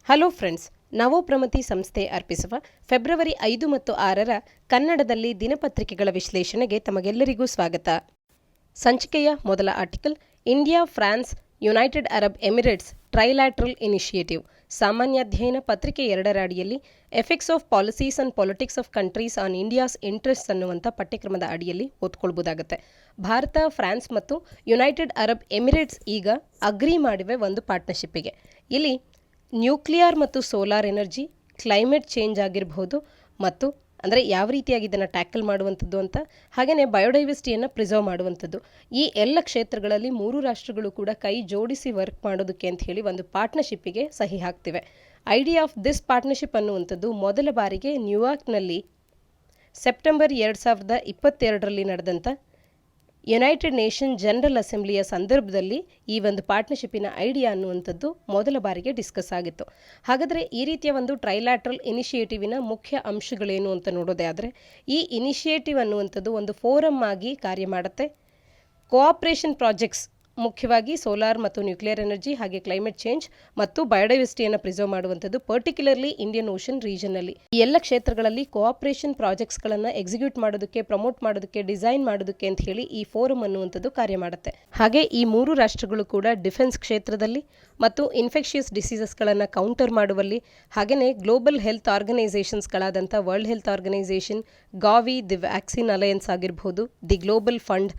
Hello friends, ನವೋಪ್ರಮತಿ ಸಂಸ್ಥೆ ಅರ್ಪಿಸುವ February 5 ಮತ್ತು 6ರ ಕನ್ನಡದಲ್ಲಿ ದಿನಪತ್ರಿಕೆಗಳ ವಿಶ್ಲೇಷಣೆಗೆ ತಮಗೆಲ್ಲರಿಗೂ ಸ್ವಾಗತ. ಸಂಚಿಕೆಯ ಮೊದಲ article, India, France, United Arab Emirates trilateral initiative. ಸಾಮಾನ್ಯಾಧ್ಯಯನ ಪತ್ರಿಕೆ 2ರ ಅಡಿಯಲ್ಲಿ effects of policies and politics of countries on India's interest ಅನ್ನುವಂಥ ಪಠ್ಯಕ್ರಮದ ಅಡಿಯಲ್ಲಿ ಓದ್ಕೊಳ್ಬೋದಾಗುತ್ತೆ. ಭಾರತ, ಫ್ರಾನ್ಸ್ ಮತ್ತು ಯುನೈಟೆಡ್ ಅರಬ್ ಎಮಿರೇಟ್ಸ್ ಈಗ ಅಗ್ರಿ ಮಾಡಿವೆ ಒಂದು ಪಾರ್ಟ್ನರ್ಶಿಪ್ಪಿಗೆ. ಇಲ್ಲಿ ನ್ಯೂಕ್ಲಿಯರ್ ಮತ್ತು ಸೋಲಾರ್ ಎನರ್ಜಿ, ಕ್ಲೈಮೇಟ್ ಚೇಂಜ್ ಆಗಿರಬಹುದು ಮತ್ತು ಅಂದರೆ ಯಾವ ರೀತಿಯಾಗಿ ಇದನ್ನು ಟ್ಯಾಕಲ್ ಮಾಡುವಂಥದ್ದು ಅಂತ, ಹಾಗೆಯೇ ಬಯೋಡೈವರ್ಸಿಟಿಯನ್ನು ಪ್ರಿಸರ್ವ್ ಮಾಡುವಂಥದ್ದು, ಈ ಎಲ್ಲ ಕ್ಷೇತ್ರಗಳಲ್ಲಿ ಮೂರು ರಾಷ್ಟ್ರಗಳು ಕೂಡ ಕೈ ಜೋಡಿಸಿ ವರ್ಕ್ ಮಾಡೋದಕ್ಕೆ ಅಂತ ಹೇಳಿ ಒಂದು ಪಾರ್ಟ್ನರ್ಶಿಪ್ಪಿಗೆ ಸಹಿ ಹಾಕ್ತಿವೆ. ಐಡಿಯಾ ಆಫ್ ದಿಸ್ ಪಾರ್ಟ್ನರ್ಶಿಪ್ ಅನ್ನುವಂಥದ್ದು ಮೊದಲ ಬಾರಿಗೆ ನ್ಯೂಯಾರ್ಕ್ನಲ್ಲಿ ಸೆಪ್ಟೆಂಬರ್ 2022ರಲ್ಲಿ ನಡೆದಂಥ ಯುನೈಟೆಡ್ ನೇಷನ್ ಜನರಲ್ ಅಸೆಂಬ್ಲಿಯ ಸಂದರ್ಭದಲ್ಲಿ ಈ ಒಂದು ಪಾರ್ಟ್ನರ್ಶಿಪ್ಪಿನ ಐಡಿಯಾ ಅನ್ನುವಂಥದ್ದು ಮೊದಲ ಬಾರಿಗೆ ಡಿಸ್ಕಸ್ ಆಗಿತ್ತು. ಹಾಗಾದರೆ ಈ ರೀತಿಯ ಒಂದು ಟ್ರೈಲ್ಯಾಟ್ರಲ್ ಇನಿಷಿಯೇಟಿವಿನ ಮುಖ್ಯ ಅಂಶಗಳೇನು ಅಂತ ನೋಡೋದೇ ಆದರೆ, ಈ ಇನಿಷಿಯೇಟಿವ್ ಅನ್ನುವಂಥದ್ದು ಒಂದು ಫೋರಮ್ ಆಗಿ ಕಾರ್ಯ ಮಾಡುತ್ತೆ. ಕೋಆಪರೇಷನ್ ಪ್ರಾಜೆಕ್ಟ್ಸ್, ಮುಖ್ಯವಾಗಿ ಸೋಲಾರ್ ಮತ್ತು ನ್ಯೂಕ್ಲಿಯರ್ ಎನರ್ಜಿ, ಹಾಗೆ ಕ್ಲೈಮೇಟ್ ಚೇಂಜ್ ಮತ್ತು ಬಯೋಡೈವರ್ಸಿಟಿಯನ್ನು ಪ್ರಿಸರ್ವ್ ಮಾಡುವಂಥದ್ದು, ಪರ್ಟಿಕ್ಯುಲರ್ಲಿ ಇಂಡಿಯನ್ ಓಷನ್ ರೀಜನಲ್ಲಿ ಈ ಎಲ್ಲ ಕ್ಷೇತ್ರಗಳಲ್ಲಿ ಕೋಆಪರೇಷನ್ ಪ್ರಾಜೆಕ್ಟ್ಸ್ಗಳನ್ನು ಎಕ್ಸಿಕ್ಯೂಟ್ ಮಾಡೋದಕ್ಕೆ, ಪ್ರಮೋಟ್ ಮಾಡೋದಕ್ಕೆ, ಡಿಸೈನ್ ಮಾಡೋದಕ್ಕೆ ಅಂತ ಹೇಳಿ ಈ ಫೋರಮ್ ಅನ್ನುವಂಥದ್ದು ಕಾರ್ಯ ಮಾಡುತ್ತೆ. ಹಾಗೆ ಈ ಮೂರು ರಾಷ್ಟ್ರಗಳು ಕೂಡ ಡಿಫೆನ್ಸ್ ಕ್ಷೇತ್ರದಲ್ಲಿ ಮತ್ತು ಇನ್ಫೆಕ್ಷಿಯಸ್ ಡಿಸೀಸಸ್ಗಳನ್ನು ಕೌಂಟರ್ ಮಾಡುವಲ್ಲಿ, ಹಾಗೆಯೇ ಗ್ಲೋಬಲ್ ಹೆಲ್ತ್ ಆರ್ಗನೈಸೇಷನ್ಸ್ಗಳಾದಂಥ world health organisation, Gavi, the vaccine alliance ಆಗಿರಬಹುದು, ದಿ ಗ್ಲೋಬಲ್ ಫಂಡ್,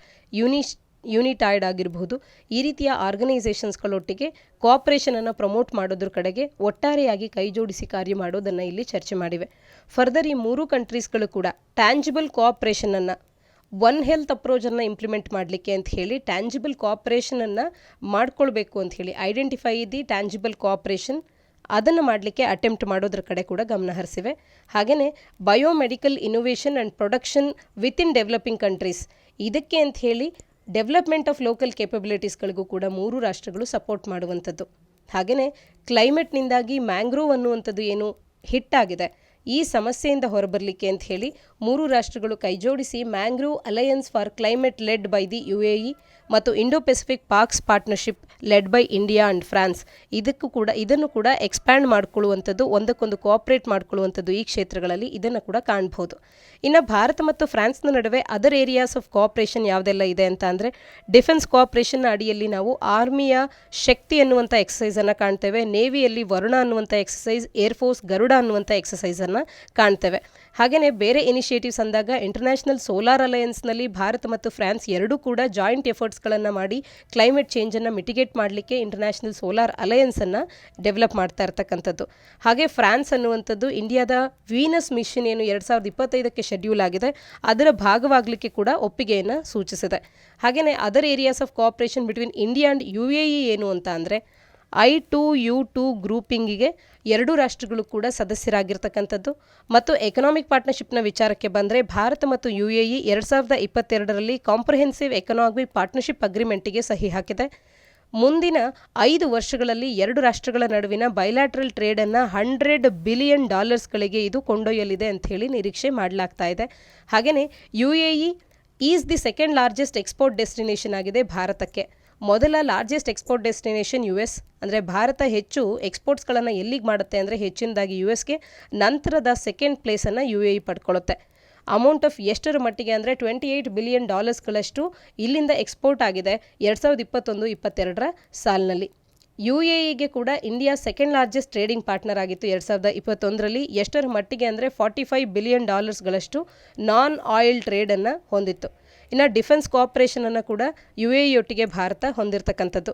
ಯುನಿಟೈಡ್ ಆಗಿರಬಹುದು, ಈ ರೀತಿಯ ಆರ್ಗನೈಸೇಷನ್ಸ್ಗಳೊಟ್ಟಿಗೆ ಕೋಆಪರೇಷನನ್ನು ಪ್ರಮೋಟ್ ಮಾಡೋದ್ರ ಕಡೆಗೆ ಒಟ್ಟಾರೆಯಾಗಿ ಕೈ ಜೋಡಿಸಿ ಕಾರ್ಯ ಮಾಡೋದನ್ನು ಇಲ್ಲಿ ಚರ್ಚೆ ಮಾಡಿವೆ. ಫರ್ದರ್ ಈ ಮೂರು ಕಂಟ್ರೀಸ್ಗಳು ಕೂಡ ಟ್ಯಾಂಜಿಬಲ್ ಕೋಆಪರೇಷನನ್ನು, ಒನ್ ಹೆಲ್ತ್ ಅಪ್ರೋಚನ್ನು ಇಂಪ್ಲಿಮೆಂಟ್ ಮಾಡಲಿಕ್ಕೆ ಅಂತ ಹೇಳಿ ಟ್ಯಾಂಜಿಬಲ್ ಕೋಆಪರೇಷನನ್ನು ಮಾಡ್ಕೊಳ್ಬೇಕು ಅಂತ ಹೇಳಿ ಐಡೆಂಟಿಫೈ ದಿ ಟ್ಯಾಂಜಿಬಲ್ ಕೋಆಪರೇಷನ್, ಅದನ್ನು ಮಾಡಲಿಕ್ಕೆ ಅಟೆಂಪ್ಟ್ ಮಾಡೋದ್ರ ಕಡೆ ಕೂಡ ಗಮನ ಹರಿಸಿವೆ. ಹಾಗೆಯೇ biomedical innovation and production within developing countries, ಇದಕ್ಕೆ ಅಂತ ಹೇಳಿ ಡೆವಲಪ್ಮೆಂಟ್ ಆಫ್ ಲೋಕಲ್ ಕೇಪಬಿಲಿಟೀಸ್ಗಳಿಗೂ ಕೂಡ ಮೂರು ರಾಷ್ಟ್ರಗಳು ಸಪೋರ್ಟ್ ಮಾಡುವಂಥದ್ದು. ಹಾಗೆಯೇ ಕ್ಲೈಮೇಟ್ನಿಂದಾಗಿ ಮ್ಯಾಂಗ್ರೋವ್ ಅನ್ನುವಂಥದ್ದು ಏನು ಹಿಟ್ಟಾಗಿದೆ, ಈ ಸಮಸ್ಯೆಯಿಂದ ಹೊರಬರಲಿಕ್ಕೆ ಅಂತ ಹೇಳಿ ಮೂರು ರಾಷ್ಟ್ರಗಳು ಕೈಜೋಡಿಸಿ mangrove alliance for climate led by the UAE ಮತ್ತು Indo Pacific parks partnership led by India and France, ಇದನ್ನು ಕೂಡ ಎಕ್ಸ್ಪ್ಯಾಂಡ್ ಮಾಡ್ಕೊಳ್ಳುವಂಥದ್ದು, ಒಂದಕ್ಕೊಂದು ಕೋಆಪ್ರೇಟ್ ಮಾಡ್ಕೊಳ್ಳುವಂಥದ್ದು ಈ ಕ್ಷೇತ್ರಗಳಲ್ಲಿ ಇದನ್ನು ಕೂಡ ಕಾಣಬಹುದು. ಇನ್ನು ಭಾರತ ಮತ್ತು ಫ್ರಾನ್ಸ್ನ ನಡುವೆ ಅದರ್ ಏರಿಯಾಸ್ ಆಫ್ ಕೋಆಪ್ರೇಷನ್ ಯಾವುದೆಲ್ಲ ಇದೆ ಅಂತ ಅಂದರೆ, ಡಿಫೆನ್ಸ್ ಕೋಆಪ್ರೇಷನ್ನ ಅಡಿಯಲ್ಲಿ ನಾವು ಆರ್ಮಿಯ ಶಕ್ತಿ ಅನ್ನುವಂಥ ಎಕ್ಸಸೈಸನ್ನು ಕಾಣ್ತೇವೆ, ನೇವಿಯಲ್ಲಿ ವರುಣ ಅನ್ನುವಂಥ ಎಕ್ಸಸೈಸ್, ಏರ್ಫೋರ್ಸ್ ಗರುಡ ಅನ್ನುವಂಥ ಎಕ್ಸಸೈಸನ್ನು ಕಾಣ್ತೇವೆ. ಹಾಗೆಯೇ ಬೇರೆ ಇನಿಷಿಯೇಟಿವ್ಸ್ ಅಂದಾಗ ಇಂಟರ್ನ್ಯಾಷನಲ್ ಸೋಲಾರ್ ಅಲಯನ್ಸ್ನಲ್ಲಿ ಭಾರತ ಮತ್ತು ಫ್ರಾನ್ಸ್ ಎರಡೂ ಕೂಡ ಜಾಯಿಂಟ್ ಎಫರ್ಟ್ಸ್ಗಳನ್ನು ಮಾಡಿ ಕ್ಲೈಮೇಟ್ ಚೇಂಜನ್ನು ಮಿಟಿಗೇಟ್ ಮಾಡಲಿಕ್ಕೆ ಇಂಟರ್ನ್ಯಾಷನಲ್ ಸೋಲಾರ್ ಅಲಯನ್ಸನ್ನು ಡೆವಲಪ್ ಮಾಡ್ತಾ ಇರ್ತಕ್ಕಂಥದ್ದು. ಹಾಗೆ ಫ್ರಾನ್ಸ್ ಅನ್ನುವಂಥದ್ದು ಇಂಡಿಯಾದ ವೀನಸ್ ಮಿಷನ್ ಏನು 2025ಕ್ಕೆ ಶೆಡ್ಯೂಲ್ ಆಗಿದೆ, ಅದರ ಭಾಗವಾಗಲಿಕ್ಕೆ ಕೂಡ ಒಪ್ಪಿಗೆಯನ್ನು ಸೂಚಿಸಿದೆ. ಹಾಗೆಯೇ other areas of cooperation between India and UAE ಏನು ಅಂತ ಅಂದರೆ, I2U2 ಗ್ರೂಪಿಂಗಿಗೆ ಎರಡೂ ರಾಷ್ಟ್ರಗಳು ಕೂಡ ಸದಸ್ಯರಾಗಿರ್ತಕ್ಕಂಥದ್ದು. ಮತ್ತು ಎಕನಾಮಿಕ್ ಪಾರ್ಟ್ನರ್ಶಿಪ್ನ ವಿಚಾರಕ್ಕೆ ಬಂದರೆ, ಭಾರತ ಮತ್ತು UAE 2022ರಲ್ಲಿ ಕಾಂಪ್ರಿಹೆನ್ಸಿವ್ ಎಕನಾಮಿಕ್ ಪಾರ್ಟ್ನರ್ಶಿಪ್ ಅಗ್ರಿಮೆಂಟಿಗೆ ಸಹಿ ಹಾಕಿದೆ. ಮುಂದಿನ 5 ವರ್ಷಗಳಲ್ಲಿ ಎರಡು ರಾಷ್ಟ್ರಗಳ ನಡುವಿನ ಬೈಲ್ಯಾಟ್ರಲ್ ಟ್ರೇಡನ್ನು $100 ಬಿಲಿಯನ್ ಇದು ಕೊಂಡೊಯ್ಯಲಿದೆ ಅಂತ ಹೇಳಿ ನಿರೀಕ್ಷೆ ಮಾಡಲಾಗ್ತಾ ಇದೆ. ಹಾಗೆಯೇ UAE is the second largest export destination ಆಗಿದೆ ಭಾರತಕ್ಕೆ. ಮೊದಲ ಲಾರ್ಜೆಸ್ಟ್ ಎಕ್ಸ್ಪೋರ್ಟ್ ಡೆಸ್ಟಿನೇಷನ್ US, ಅಂದರೆ ಭಾರತ ಹೆಚ್ಚು ಎಕ್ಸ್ಪೋರ್ಟ್ಸ್ಗಳನ್ನು ಎಲ್ಲಿಗೆ ಮಾಡುತ್ತೆ ಅಂದರೆ ಹೆಚ್ಚಿನದಾಗಿ USಗೆ, ನಂತರದ ಸೆಕೆಂಡ್ ಪ್ಲೇಸನ್ನು UAE ಪಡ್ಕೊಳ್ಳುತ್ತೆ. ಅಮೌಂಟ್ ಆಫ್ ಎಷ್ಟರ ಮಟ್ಟಿಗೆ ಅಂದರೆ $28 ಬಿಲಿಯನ್ ಇಲ್ಲಿಂದ ಎಕ್ಸ್ಪೋರ್ಟ್ ಆಗಿದೆ 2021-22ರ ಸಾಲಿನಲ್ಲಿ. UAEಗೆ ಕೂಡ India second largest trading partner ಆಗಿತ್ತು 2021ರಲ್ಲಿ. ಎಷ್ಟರ ಮಟ್ಟಿಗೆ ಅಂದರೆ $45 ಬಿಲಿಯನ್ ನಾನ್ ಆಯಿಲ್ ಟ್ರೇಡನ್ನು ಹೊಂದಿತ್ತು. ಇನ್ನು ಡಿಫೆನ್ಸ್ ಕೋಆಪರೇಷನನ್ನು ಕೂಡ UAE ಒಟ್ಟಿಗೆ ಭಾರತ ಹೊಂದಿರತಕ್ಕಂಥದ್ದು.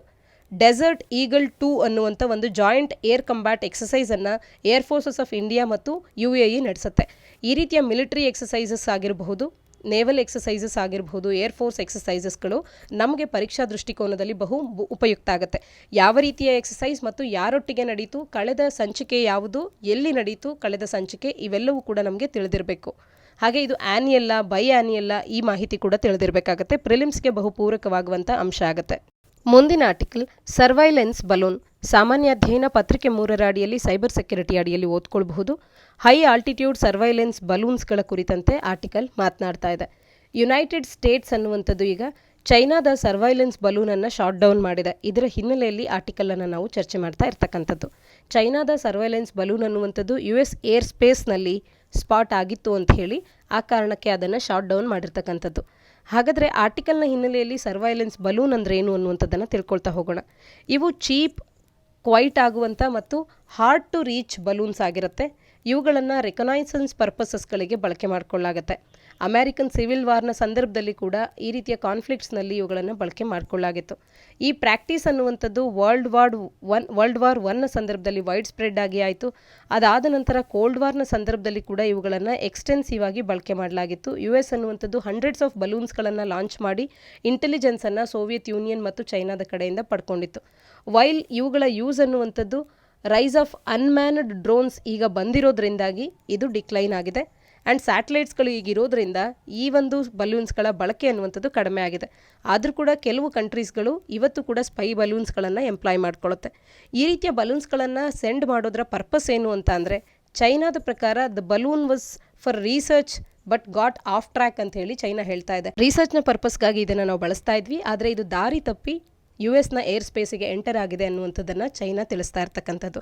ಡೆಸರ್ಟ್ ಈಗಲ್ 2 ಅನ್ನುವಂಥ ಒಂದು ಜಾಯಿಂಟ್ ಏರ್ ಕಂಬ್ಯಾಟ್ ಎಕ್ಸಸೈಸನ್ನು ಏರ್ ಫೋರ್ಸಸ್ ಆಫ್ ಇಂಡಿಯಾ ಮತ್ತು UAE ನಡೆಸುತ್ತೆ. ಈ ರೀತಿಯ ಮಿಲಿಟರಿ ಎಕ್ಸಸೈಸಸ್ ಆಗಿರಬಹುದು, ನೇವಲ್ ಎಕ್ಸಸೈಸಸ್ ಆಗಿರಬಹುದು, ಏರ್ಫೋರ್ಸ್ ಎಕ್ಸಸೈಸಸ್ಗಳು ನಮಗೆ ಪರೀಕ್ಷಾ ದೃಷ್ಟಿಕೋನದಲ್ಲಿ ಬಹು ಉಪಯುಕ್ತ ಆಗುತ್ತೆ. ಯಾವ ರೀತಿಯ ಎಕ್ಸಸೈಸ್ ಮತ್ತು ಯಾರೊಟ್ಟಿಗೆ ನಡೀತು, ಕಳೆದ ಸಂಚಿಕೆ ಯಾವುದು, ಎಲ್ಲಿ ನಡೀತು ಕಳೆದ ಸಂಚಿಕೆ, ಇವೆಲ್ಲವೂ ಕೂಡ ನಮಗೆ ತಿಳಿದಿರಬೇಕು. ಹಾಗೆ ಇದು ಆ್ಯನಿಯಲ್ಲ, ಬೈ ಆ್ಯನಿಯಲ್ಲ, ಈ ಮಾಹಿತಿ ಕೂಡ ತಿಳಿದಿರಬೇಕಾಗತ್ತೆ. ಪ್ರಿಲಿಮ್ಸ್ಗೆ ಬಹು ಪೂರಕವಾಗುವಂಥ ಅಂಶ ಆಗುತ್ತೆ. ಮುಂದಿನ ಆರ್ಟಿಕಲ್, ಸರ್ವೈಲೆನ್ಸ್ ಬಲೂನ್. ಸಾಮಾನ್ಯಾಧ್ಯಯನ ಪತ್ರಿಕೆ 3ರ ಅಡಿಯಲ್ಲಿ ಸೈಬರ್ ಸೆಕ್ಯುರಿಟಿ ಅಡಿಯಲ್ಲಿ ಓದ್ಕೊಳ್ಬಹುದು. ಹೈ ಆಲ್ಟಿಟ್ಯೂಡ್ ಸರ್ವೈಲೆನ್ಸ್ ಬಲೂನ್ಸ್ಗಳ ಕುರಿತಂತೆ ಆರ್ಟಿಕಲ್ ಮಾತನಾಡ್ತಾ ಇದೆ. ಯುನೈಟೆಡ್ ಸ್ಟೇಟ್ಸ್ ಅನ್ನುವಂಥದ್ದು ಈಗ ಚೈನಾದ ಸರ್ವೈಲೆನ್ಸ್ ಬಲೂನನ್ನು ಶಾಟ್ ಡೌನ್ ಮಾಡಿದೆ. ಇದರ ಹಿನ್ನೆಲೆಯಲ್ಲಿ ಆರ್ಟಿಕಲನ್ನು ನಾವು ಚರ್ಚೆ ಮಾಡ್ತಾ ಇರ್ತಕ್ಕಂಥದ್ದು. ಚೈನಾದ ಸರ್ವೈಲೆನ್ಸ್ ಬಲೂನ್ ಅನ್ನುವಂಥದ್ದು US ಏರ್ ಸ್ಪೇಸ್ನಲ್ಲಿ ಸ್ಪಾಟ್ ಆಗಿತ್ತು ಅಂತ ಹೇಳಿ ಆ ಕಾರಣಕ್ಕೆ ಅದನ್ನು ಶಾಟ್ ಡೌನ್ ಮಾಡಿರ್ತಕ್ಕಂಥದ್ದು. ಹಾಗಾದರೆ ಆರ್ಟಿಕಲ್ನ ಹಿನ್ನೆಲೆಯಲ್ಲಿ ಸರ್ವೈಲೆನ್ಸ್ ಬಲೂನ್ ಅಂದರೆ ಏನು ಅನ್ನುವಂಥದ್ದನ್ನು ತಿಳ್ಕೊಳ್ತಾ ಹೋಗೋಣ. ಇವು ಚೀಪ್, ಕ್ವೈಟ್ ಆಗುವಂಥ ಮತ್ತು ಹಾರ್ಡ್ ಟು ರೀಚ್ ಬಲೂನ್ಸ್ ಆಗಿರುತ್ತೆ. ಇವುಗಳನ್ನು ರೆಕನೈಸೆನ್ಸ್ ಪರ್ಪಸಸ್ಗಳಿಗೆ ಬಳಕೆ ಮಾಡಿಕೊಳ್ಳಾಗುತ್ತೆ. ಅಮೆರಿಕನ್ ಸಿವಿಲ್ ವಾರ್ನ ಸಂದರ್ಭದಲ್ಲಿ ಕೂಡ ಈ ರೀತಿಯ ಕಾನ್ಫ್ಲಿಕ್ಟ್ಸ್ನಲ್ಲಿ ಇವುಗಳನ್ನು ಬಳಕೆ ಮಾಡಿಕೊಳ್ಳಾಗಿತ್ತು. ಈ ಪ್ರಾಕ್ಟೀಸ್ ಅನ್ನುವಂಥದ್ದು ವರ್ಲ್ಡ್ ವಾರ್ ಒನ್ನ ಸಂದರ್ಭದಲ್ಲಿ ವೈಡ್ ಸ್ಪ್ರೆಡ್ ಆಗಿ ಆಯಿತು. ಅದಾದ ನಂತರ ಕೋಲ್ಡ್ ವಾರ್ನ ಸಂದರ್ಭದಲ್ಲಿ ಕೂಡ ಇವುಗಳನ್ನು ಎಕ್ಸ್ಟೆನ್ಸಿವ್ ಆಗಿ ಬಳಕೆ ಮಾಡಲಾಗಿತ್ತು. US ಅನ್ನುವಂಥದ್ದು ಹಂಡ್ರೆಡ್ಸ್ ಆಫ್ ಬಲೂನ್ಸ್ಗಳನ್ನು ಲಾಂಚ್ ಮಾಡಿ ಇಂಟೆಲಿಜೆನ್ಸನ್ನು ಸೋವಿಯತ್ ಯೂನಿಯನ್ ಮತ್ತು ಚೈನಾದ ಕಡೆಯಿಂದ ಪಡ್ಕೊಂಡಿತ್ತು. ವೈಲ್ ಇವುಗಳ ಯೂಸ್ ಅನ್ನುವಂಥದ್ದು ರೈಸ್ ಆಫ್ ಅನ್ಮ್ಯಾನ್ಡ್ ಡ್ರೋನ್ಸ್ ಈಗ ಬಂದಿರೋದ್ರಿಂದಾಗಿ ಇದು ಡಿಕ್ಲೈನ್ ಆಗಿದೆ. ಆ್ಯಂಡ್ ಸ್ಯಾಟಲೈಟ್ಸ್ಗಳು ಈಗಿರೋದ್ರಿಂದ ಈ ಒಂದು ಬಲೂನ್ಸ್ಗಳ ಬಳಕೆ ಅನ್ನುವಂಥದ್ದು ಕಡಿಮೆ ಆಗಿದೆ. ಆದರೂ ಕೂಡ ಕೆಲವು ಕಂಟ್ರೀಸ್ಗಳು ಇವತ್ತು ಕೂಡ ಸ್ಪೈ ಬಲೂನ್ಸ್ಗಳನ್ನು ಎಂಪ್ಲಾಯ್ ಮಾಡ್ಕೊಳ್ಳುತ್ತೆ. ಈ ರೀತಿಯ ಬಲೂನ್ಸ್ಗಳನ್ನು ಸೆಂಡ್ ಮಾಡೋದರ ಪರ್ಪಸ್ ಏನು ಅಂತ ಅಂದರೆ, ಚೈನಾದ ಪ್ರಕಾರ the balloon was for research but got of track ಅಂತ ಹೇಳಿ ಚೈನಾ ಹೇಳ್ತಾ ಇದೆ. ರಿಸರ್ಚ್ನ ಪರ್ಪಸ್ಗಾಗಿ ಇದನ್ನು ನಾವು ಬಳಸ್ತಾ ಇದ್ವಿ, ಆದರೆ ಇದು ದಾರಿ ತಪ್ಪಿ US ಏರ್ ಸ್ಪೇಸಿಗೆ ಎಂಟರ್ ಆಗಿದೆ ಅನ್ನುವಂಥದ್ದನ್ನು ಚೈನಾ ತಿಳಿಸ್ತಾ ಇರ್ತಕ್ಕಂಥದ್ದು.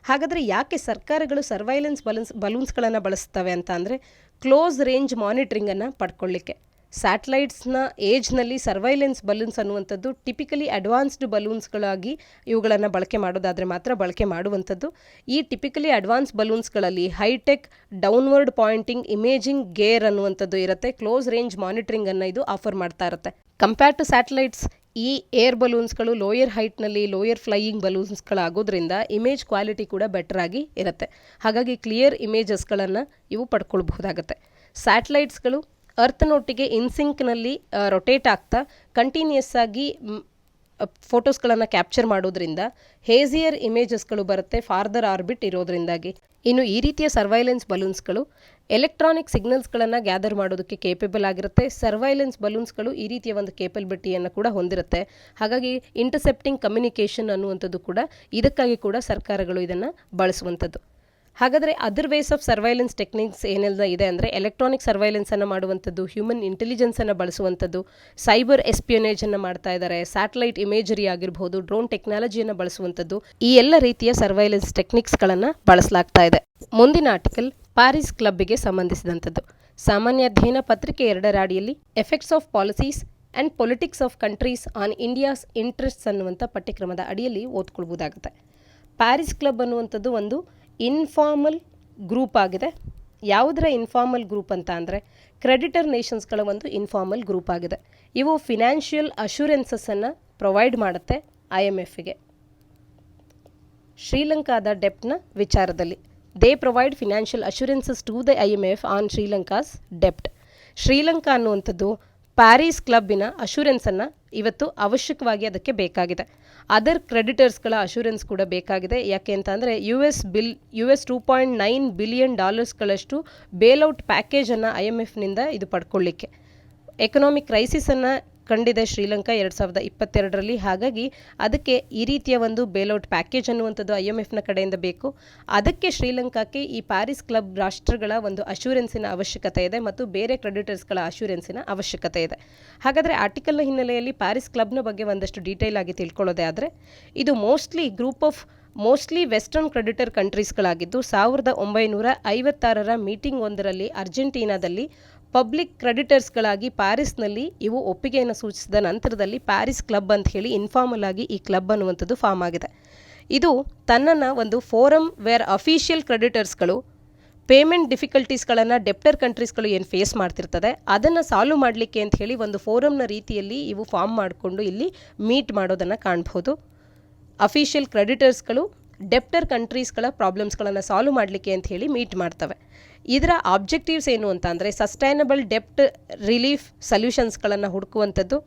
ಹಾಗಾದರೆ ಯಾಕೆ ಸರ್ಕಾರಗಳು ಸರ್ವೈಲೆನ್ಸ್ ಬಲೂನ್ಸ್ಗಳನ್ನು ಬಳಸ್ತವೆ ಅಂತ ಅಂದರೆ, ಕ್ಲೋಸ್ ರೇಂಜ್ ಮಾನಿಟ್ರಿಂಗನ್ನು ಪಡ್ಕೊಳ್ಳಿಕ್ಕೆ. ಸ್ಯಾಟಲೈಟ್ಸ್ನ ಏಜ್ನಲ್ಲಿ ಸರ್ವೈಲೆನ್ಸ್ ಬಲೂನ್ಸ್ ಅನ್ನುವಂಥದ್ದು ಟಿಪಿಕಲಿ ಅಡ್ವಾನ್ಸ್ಡ್ ಬಲೂನ್ಸ್ಗಳಾಗಿ ಇವುಗಳನ್ನು ಬಳಕೆ ಮಾಡೋದಾದರೆ ಮಾತ್ರ ಬಳಕೆ ಮಾಡುವಂಥದ್ದು. ಈ ಟಿಪಿಕಲಿ ಅಡ್ವಾನ್ಸ್ ಬಲೂನ್ಸ್ಗಳಲ್ಲಿ hi-tech downward pointing imaging gear ಅನ್ನುವಂಥದ್ದು ಇರುತ್ತೆ. ಕ್ಲೋಸ್ ರೇಂಜ್ ಮಾನಿಟ್ರಿಂಗನ್ನು ಇದು ಆಫರ್ ಮಾಡ್ತಾ ಇರುತ್ತೆ. ಕಂಪೇರ್ ಟು ಸ್ಯಾಟಲೈಟ್ಸ್, ಈ ಏರ್ ಬಲೂನ್ಸ್ಗಳು ಲೋಯರ್ ಹೈಟ್ನಲ್ಲಿ ಲೋಯರ್ ಫ್ಲೈಯಿಂಗ್ ಬಲೂನ್ಸ್ಗಳಾಗೋದ್ರಿಂದ ಇಮೇಜ್ ಕ್ವಾಲಿಟಿ ಕೂಡ ಬೆಟರ್ ಆಗಿ ಇರುತ್ತೆ. ಹಾಗಾಗಿ ಕ್ಲಿಯರ್ ಇಮೇಜಸ್ಗಳನ್ನು ಇವು ಪಡ್ಕೊಳ್ಬಹುದಾಗುತ್ತೆ. ಸ್ಯಾಟಲೈಟ್ಸ್ಗಳು ಅರ್ಥನೊಟ್ಟಿಗೆ ಇನ್ಸಿಂಕ್ನಲ್ಲಿ ರೊಟೇಟ್ ಆಗ್ತಾ ಕಂಟಿನ್ಯೂಸ್ ಆಗಿ ಫೋಟೋಸ್ಗಳನ್ನು ಕ್ಯಾಪ್ಚರ್ ಮಾಡೋದ್ರಿಂದ ಹೇಸಿಯರ್ ಇಮೇಜಸ್ಗಳು ಬರುತ್ತೆ ಫಾರ್ದರ್ ಆರ್ಬಿಟ್ ಇರೋದ್ರಿಂದಾಗಿ. ಇನ್ನು ಈ ರೀತಿಯ ಸರ್ವೈಲೆನ್ಸ್ ಬಲೂನ್ಸ್ಗಳು ಎಲೆಕ್ಟ್ರಾನಿಕ್ ಸಿಗ್ನಲ್ಸ್ಗಳನ್ನು ಗ್ಯಾದರ್ ಮಾಡೋದಕ್ಕೆ ಕೇಪಬಲ್ ಆಗಿರುತ್ತೆ. ಸರ್ವೈಲೆನ್ಸ್ ಬಲೂನ್ಸ್ಗಳು ಈ ರೀತಿಯ ಒಂದು ಕೇಪಬಿಲಿಟಿಯನ್ನು ಕೂಡ ಹೊಂದಿರುತ್ತೆ. ಹಾಗಾಗಿ ಇಂಟರ್ಸೆಪ್ಟಿಂಗ್ ಕಮ್ಯುನಿಕೇಷನ್ ಅನ್ನುವಂಥದ್ದು ಕೂಡ ಇದಕ್ಕಾಗಿ ಕೂಡ ಸರ್ಕಾರಗಳು ಇದನ್ನು ಬಳಸುವಂಥದ್ದು. ಹಾಗಾದರೆ other ways of surveillance techniques ಏನೆಲ್ಲ ಇದೆ ಅಂದರೆ, ಎಲೆಕ್ಟ್ರಾನಿಕ್ ಸರ್ವೈಲೆನ್ಸನ್ನು ಮಾಡುವಂಥದ್ದು, ಹ್ಯೂಮನ್ ಇಂಟೆಲಿಜೆನ್ಸನ್ನು ಬಳಸುವಂಥದ್ದು, ಸೈಬರ್ ಎಸ್ಪಿಯೋನೇಜನ್ನು ಮಾಡ್ತಾ ಇದ್ದಾರೆ, ಸ್ಯಾಟಲೈಟ್ ಇಮೇಜರಿ ಆಗಿರ್ಬೋದು, ಡ್ರೋನ್ ಟೆಕ್ನಾಲಜಿಯನ್ನು ಬಳಸುವಂಥದ್ದು, ಈ ಎಲ್ಲ ರೀತಿಯ ಸರ್ವೈಲೆನ್ಸ್ ಟೆಕ್ನಿಕ್ಸ್ಗಳನ್ನು ಬಳಸಲಾಗ್ತಾ ಇದೆ. ಮುಂದಿನ ಆರ್ಟಿಕಲ್ ಪ್ಯಾರಿಸ್ ಕ್ಲಬ್ಗೆ ಸಂಬಂಧಿಸಿದಂಥದ್ದು. ಸಾಮಾನ್ಯ ಅಧ್ಯಯನ ಪತ್ರಿಕೆ 2ರ ಅಡಿಯಲ್ಲಿ effects of policies and politics of countries on India's interests ಅನ್ನುವಂಥ ಪಠ್ಯಕ್ರಮದ ಅಡಿಯಲ್ಲಿ ಓದ್ಕೊಳ್ಬೋದಾಗುತ್ತೆ. ಪ್ಯಾರಿಸ್ ಕ್ಲಬ್ ಅನ್ನುವಂಥದ್ದು ಒಂದು ಇನ್ಫಾರ್ಮಲ್ ಗ್ರೂಪ್ ಆಗಿದೆ. ಯಾವುದರ ಇನ್ಫಾರ್ಮಲ್ ಗ್ರೂಪ್ ಅಂತ ಅಂದರೆ, ಕ್ರೆಡಿಟರ್ ನೇಷನ್ಸ್ಗಳ ಒಂದು ಇನ್ಫಾರ್ಮಲ್ ಗ್ರೂಪ್ ಆಗಿದೆ. ಇವು ಫಿನಾನ್ಷಿಯಲ್ ಅಶ್ಯೂರೆನ್ಸಸ್ಸನ್ನು ಪ್ರೊವೈಡ್ ಮಾಡುತ್ತೆ IMFಗೆ. ಶ್ರೀಲಂಕಾದ ಡೆಪ್ಟ್ನ ವಿಚಾರದಲ್ಲಿ they provide financial assurances to the IMF on Sri Lanka's ಡೆಪ್ಟ್. ಶ್ರೀಲಂಕಾ ಅನ್ನುವಂಥದ್ದು ಪ್ಯಾರಿಸ್ ಕ್ಲಬ್ಬಿನ ಅಶ್ಯೂರೆನ್ಸನ್ನು ಇವತ್ತು ಅವಶ್ಯಕವಾಗಿ ಅದಕ್ಕೆ ಬೇಕಾಗಿದೆ. ಅದರ್ ಕ್ರೆಡಿಟರ್ಸ್ಗಳ ಅಶ್ಯೂರೆನ್ಸ್ ಕೂಡ ಬೇಕಾಗಿದೆ. ಯಾಕೆ ಅಂತ ಅಂದರೆ US $2.9 ಬಿಲಿಯನ್ ಬೇಲ್ಔಟ್ ಪ್ಯಾಕೇಜನ್ನು IMFನಿಂದ ಇದು ಪಡ್ಕೊಳ್ಳಿಕ್ಕೆ. ಎಕನಾಮಿಕ್ ಕ್ರೈಸಿಸನ್ನು ಕಂಡಿದೆ ಶ್ರೀಲಂಕಾ 2022ರಲ್ಲಿ. ಹಾಗಾಗಿ ಅದಕ್ಕೆ ಈ ರೀತಿಯ ಒಂದು ಬೇಲ್ಔಟ್ ಪ್ಯಾಕೇಜ್ ಅನ್ನುವಂಥದ್ದು IMFನ ಕಡೆಯಿಂದ ಬೇಕು. ಅದಕ್ಕೆ ಶ್ರೀಲಂಕಾಕ್ಕೆ ಈ ಪ್ಯಾರಿಸ್ ಕ್ಲಬ್ ರಾಷ್ಟ್ರಗಳ ಒಂದು ಅಶ್ಯೂರೆನ್ಸಿನ ಅವಶ್ಯಕತೆ ಇದೆ ಮತ್ತು ಬೇರೆ ಕ್ರೆಡಿಟರ್ಸ್ಗಳ ಅಶ್ಯೂರೆನ್ಸಿನ ಅವಶ್ಯಕತೆ ಇದೆ. ಹಾಗಾದರೆ ಆರ್ಟಿಕಲ್ನ ಹಿನ್ನೆಲೆಯಲ್ಲಿ ಪ್ಯಾರಿಸ್ ಕ್ಲಬ್ನ ಬಗ್ಗೆ ಒಂದಷ್ಟು ಡೀಟೇಲ್ ಆಗಿ ತಿಳ್ಕೊಳ್ಳೋದೇ ಆದರೆ, ಇದು ಮೋಸ್ಟ್ಲಿ ವೆಸ್ಟರ್ನ್ ಕ್ರೆಡಿಟರ್ ಕಂಟ್ರೀಸ್ಗಳಾಗಿದ್ದು 1956ರ ಮೀಟಿಂಗ್ ಒಂದರಲ್ಲಿ ಅರ್ಜೆಂಟೀನಾದಲ್ಲಿ ಪಬ್ಲಿಕ್ ಕ್ರೆಡಿಟರ್ಸ್ಗಳಾಗಿ ಪ್ಯಾರಿಸ್ನಲ್ಲಿ ಇವು ಒಪ್ಪಿಗೆಯನ್ನು ಸೂಚಿಸಿದ ನಂತರದಲ್ಲಿ ಪ್ಯಾರಿಸ್ ಕ್ಲಬ್ ಅಂತ ಹೇಳಿ ಇನ್ಫಾರ್ಮಲ್ ಆಗಿ ಈ ಕ್ಲಬ್ ಅನ್ನುವಂಥದ್ದು ಫಾರ್ಮ್ ಆಗಿದೆ. ಇದು ತನ್ನನ್ನು ಒಂದು ಫೋರಮ್ ವೇರ್ ಅಫಿಷಿಯಲ್ ಕ್ರೆಡಿಟರ್ಸ್ಗಳು ಪೇಮೆಂಟ್ ಡಿಫಿಕಲ್ಟೀಸ್ಗಳನ್ನು ಡೆಪ್ಟರ್ ಕಂಟ್ರೀಸ್ಗಳು ಏನು ಫೇಸ್ ಮಾಡ್ತಿರ್ತದೆ ಅದನ್ನು ಸಾಲ್ವ್ ಮಾಡಲಿಕ್ಕೆ ಅಂತ ಹೇಳಿ ಒಂದು ಫೋರಮ್ನ ರೀತಿಯಲ್ಲಿ ಇವು ಫಾರ್ಮ್ ಮಾಡಿಕೊಂಡು ಇಲ್ಲಿ ಮೀಟ್ ಮಾಡೋದನ್ನು ಕಾಣ್ಬೋದು. ಅಫಿಷಿಯಲ್ ಕ್ರೆಡಿಟರ್ಸ್ಗಳು ಡೆಪ್ಟರ್ ಕಂಟ್ರೀಸ್ಗಳ ಪ್ರಾಬ್ಲಮ್ಸ್ಗಳನ್ನು ಸಾಲ್ವ್ ಮಾಡಲಿಕ್ಕೆ ಅಂತ ಹೇಳಿ ಮೀಟ್ ಮಾಡ್ತವೆ. ಇದರ ಆಬ್ಜೆಕ್ಟಿವ್ಸ್ ಏನು ಅಂತ ಅಂದರೆ, ಸಸ್ಟೈನಬಲ್ ಡೆಪ್ಟ್ ರಿಲೀಫ್ ಸೊಲ್ಯೂಷನ್ಸ್ಗಳನ್ನು ಹುಡುಕುವಂಥದ್ದು,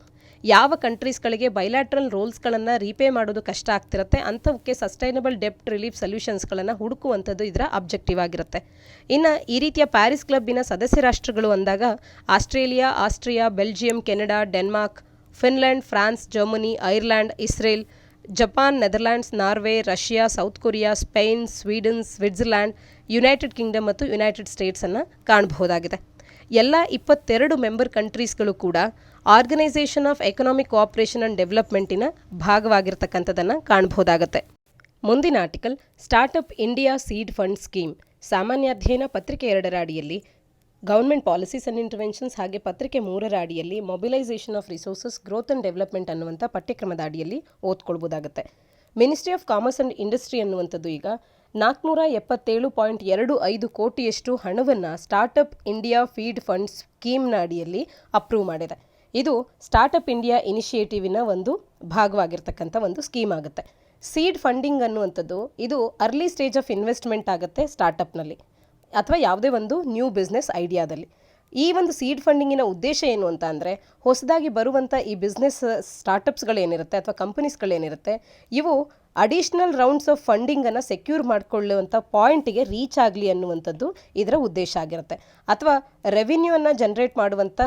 ಯಾವ ಕಂಟ್ರೀಸ್ಗಳಿಗೆ ಬೈಲ್ಯಾಟ್ರಲ್ ರೋಲ್ಸ್ಗಳನ್ನು ರೀಪೇ ಮಾಡೋದು ಕಷ್ಟ ಆಗ್ತಿರುತ್ತೆ ಅಂಥವಕ್ಕೆ ಸಸ್ಟೈನಬಲ್ ಡೆಪ್ಟ್ ರಿಲೀಫ್ ಸೊಲ್ಯೂಷನ್ಸ್ಗಳನ್ನು ಹುಡುಕುವಂಥದ್ದು ಇದರ ಆಬ್ಜೆಕ್ಟಿವ್ ಆಗಿರುತ್ತೆ. ಇನ್ನು ಈ ರೀತಿಯ ಪ್ಯಾರಿಸ್ ಕ್ಲಬ್ಬಿನ ಸದಸ್ಯ ರಾಷ್ಟ್ರಗಳು ಅಂದಾಗ Australia, Austria, Belgium, Canada, Denmark, Finland, France, Germany, Ireland, Israel, Japan, Netherlands, Norway, Russia, South Korea, Spain, Sweden, Switzerland, United Kingdom ಮತ್ತು ಯುನೈಟೆಡ್ ಸ್ಟೇಟ್ಸನ್ನು ಕಾಣಬಹುದಾಗಿದೆ. ಎಲ್ಲ 22 ಮೆಂಬರ್ ಕಂಟ್ರೀಸ್ಗಳು ಕೂಡ organisation for economic cooperation and ಡೆವಲಪ್ಮೆಂಟಿನ ಭಾಗವಾಗಿರ್ತಕ್ಕಂಥದ್ದನ್ನು ಕಾಣಬಹುದಾಗುತ್ತೆ. ಮುಂದಿನ article startup India seed fund scheme. ಸಾಮಾನ್ಯ ಅಧ್ಯಯನ ಪತ್ರಿಕೆ 2ರ ಅಡಿಯಲ್ಲಿ ಗೌರ್ಮೆಂಟ್ ಪಾಲಿಸೀಸ್ ಆ್ಯಂಡ್ ಇಂಟರ್ವೆನ್ಷನ್ಸ್, ಹಾಗೆ ಪತ್ರಿಕೆ 3ರ ಅಡಿಯಲ್ಲಿ mobilisation of resources growth and development ಅನ್ನುವಂಥ ಪಠ್ಯಕ್ರಮದ ಅಡಿಯಲ್ಲಿ ಓದ್ಕೊಳ್ಬೋದಾಗುತ್ತೆ. Ministry of commerce and industry ಅನ್ನುವಂಥದ್ದು ಈಗ 477.25 ಕೋಟಿಯಷ್ಟು ಹಣವನ್ನು ಸ್ಟಾರ್ಟಪ್ ಇಂಡಿಯಾ ಫೀಡ್ ಫಂಡ್ ಸ್ಕೀಮ್ನ ಅಡಿಯಲ್ಲಿ ಅಪ್ರೂವ್ ಮಾಡಿದೆ. ಇದು ಸ್ಟಾರ್ಟಪ್ ಇಂಡಿಯಾ ಇನಿಷಿಯೇಟಿವಿನ ಒಂದು ಭಾಗವಾಗಿರ್ತಕ್ಕಂಥ ಒಂದು ಸ್ಕೀಮ್ ಆಗುತ್ತೆ. ಸೀಡ್ ಫಂಡಿಂಗ್ ಅನ್ನುವಂಥದ್ದು ಇದು ಅರ್ಲಿ ಸ್ಟೇಜ್ ಆಫ್ ಇನ್ವೆಸ್ಟ್ಮೆಂಟ್ ಆಗುತ್ತೆ ಸ್ಟಾರ್ಟಪ್ನಲ್ಲಿ ಅಥವಾ ಯಾವುದೇ ಒಂದು ನ್ಯೂ ಬಿಸ್ನೆಸ್ ಐಡಿಯಾದಲ್ಲಿ. ಈ ಒಂದು ಸೀಡ್ ಫಂಡಿಂಗಿನ ಉದ್ದೇಶ ಏನು ಅಂತ ಅಂದರೆ, ಹೊಸದಾಗಿ ಬರುವಂಥ ಈ ಬಿಸ್ನೆಸ್ ಸ್ಟಾರ್ಟಪ್ಸ್ಗಳೇನಿರುತ್ತೆ ಅಥವಾ ಕಂಪನೀಸ್ಗಳೇನಿರುತ್ತೆ, ಇವು ಅಡಿಷ್ನಲ್ ರೌಂಡ್ಸ್ ಆಫ್ ಫಂಡಿಂಗನ್ನು ಸೆಕ್ಯೂರ್ ಮಾಡಿಕೊಳ್ಳುವಂಥ ಪಾಯಿಂಟಿಗೆ ರೀಚ್ ಆಗಲಿ ಅನ್ನುವಂಥದ್ದು ಇದರ ಉದ್ದೇಶ ಆಗಿರುತ್ತೆ. ಅಥವಾ ರೆವಿನ್ಯೂವನ್ನು ಜನ್ರೇಟ್ ಮಾಡುವಂಥ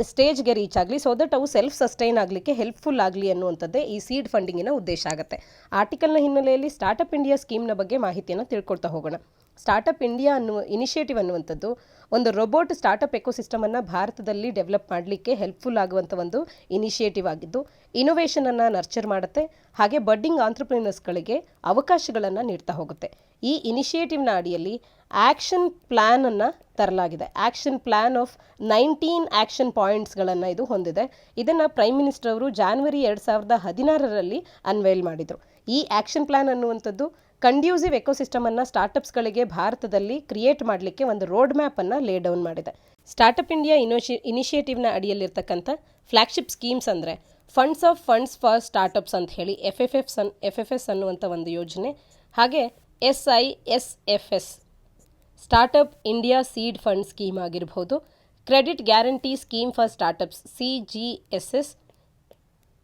ಸ್ಟೇಜ್ಗೆ ರೀಚ್ ಆಗಲಿ, ಸೊ ದಟ್ ಅವು ಸೆಲ್ಫ್ ಸಸ್ಟೈನ್ ಆಗಲಿಕ್ಕೆ ಹೆಲ್ಪ್ಫುಲ್ ಆಗಲಿ ಅನ್ನುವಂಥದ್ದೇ ಈ ಸೀಡ್ ಫಂಡಿಂಗಿನ ಉದ್ದೇಶ ಆಗುತ್ತೆ. ಆರ್ಟಿಕಲ್ನ ಹಿನ್ನೆಲೆಯಲ್ಲಿ ಸ್ಟಾರ್ಟಪ್ ಇಂಡಿಯಾ ಸ್ಕೀಮ್ನ ಬಗ್ಗೆ ಮಾಹಿತಿಯನ್ನು ತಿಳ್ಕೊಳ್ತಾ ಹೋಗೋಣ. ಸ್ಟಾರ್ಟಪ್ ಇಂಡಿಯಾ ಅನ್ನುವ ಇನಿಷಿಯೇಟಿವ್ ಅನ್ನುವಂಥದ್ದು ಒಂದು ರೋಬೋಟ್ ಸ್ಟಾರ್ಟಪ್ ಎಕೋಸಿಸ್ಟಮನ್ನು ಭಾರತದಲ್ಲಿ ಡೆವಲಪ್ ಮಾಡಲಿಕ್ಕೆ ಹೆಲ್ಪ್ಫುಲ್ ಆಗುವಂಥ ಒಂದು ಇನಿಷಿಯೇಟಿವ್ ಆಗಿದ್ದು, ಇನೋವೇಷನನ್ನು ನರ್ಚರ್ ಮಾಡುತ್ತೆ, ಹಾಗೆ ಬಡ್ಡಿಂಗ್ ಆಂಟ್ರಪ್ರಿನರ್ಸ್ಗಳಿಗೆ ಅವಕಾಶಗಳನ್ನು ನೀಡ್ತಾ ಹೋಗುತ್ತೆ. ಈ ಇನಿಷಿಯೇಟಿವ್ನ ಅಡಿಯಲ್ಲಿ ಆ್ಯಕ್ಷನ್ ಪ್ಲ್ಯಾನನ್ನು ತರಲಾಗಿದೆ. ಆ್ಯಕ್ಷನ್ ಪ್ಲ್ಯಾನ್ ಆಫ್ 19 ಆ್ಯಕ್ಷನ್ ಪಾಯಿಂಟ್ಸ್ಗಳನ್ನು ಇದು ಹೊಂದಿದೆ. ಇದನ್ನು ಪ್ರೈಮ್ ಮಿನಿಸ್ಟರ್ ಅವರು ಜಾನ್ವರಿ 2016ರಲ್ಲಿ ಅನ್ವೇಲ್ ಮಾಡಿದರು. ಈ ಆ್ಯಕ್ಷನ್ ಪ್ಲ್ಯಾನ್ ಅನ್ನುವಂಥದ್ದು ಕಂಡ್ಯೂಸಿವ್ ಎಕೋಸಿಸ್ಟಮನ್ನು ಸ್ಟಾರ್ಟಪ್ಸ್ಗಳಿಗೆ ಭಾರತದಲ್ಲಿ ಕ್ರಿಯೇಟ್ ಮಾಡಲಿಕ್ಕೆ ಒಂದು ರೋಡ್ ಮ್ಯಾಪನ್ನು ಲೇ ಡೌನ್ ಮಾಡಿದೆ. ಸ್ಟಾರ್ಟಪ್ ಇಂಡಿಯಾ ಇನಿಷಿಯೇಟಿವ್ನ ಅಡಿಯಲ್ಲಿರ್ತಕ್ಕಂಥ ಫ್ಲ್ಯಾಗ್ಶಿಪ್ ಸ್ಕೀಮ್ಸ್ ಅಂದರೆ funds of funds for startups ಅಂತ ಹೇಳಿ FFS ಅನ್ನುವಂಥ ಒಂದು ಯೋಜನೆ, ಹಾಗೆ SISFS startup India seed fund scheme ಆಗಿರ್ಬೋದು, credit guarantee scheme for startups CGSS,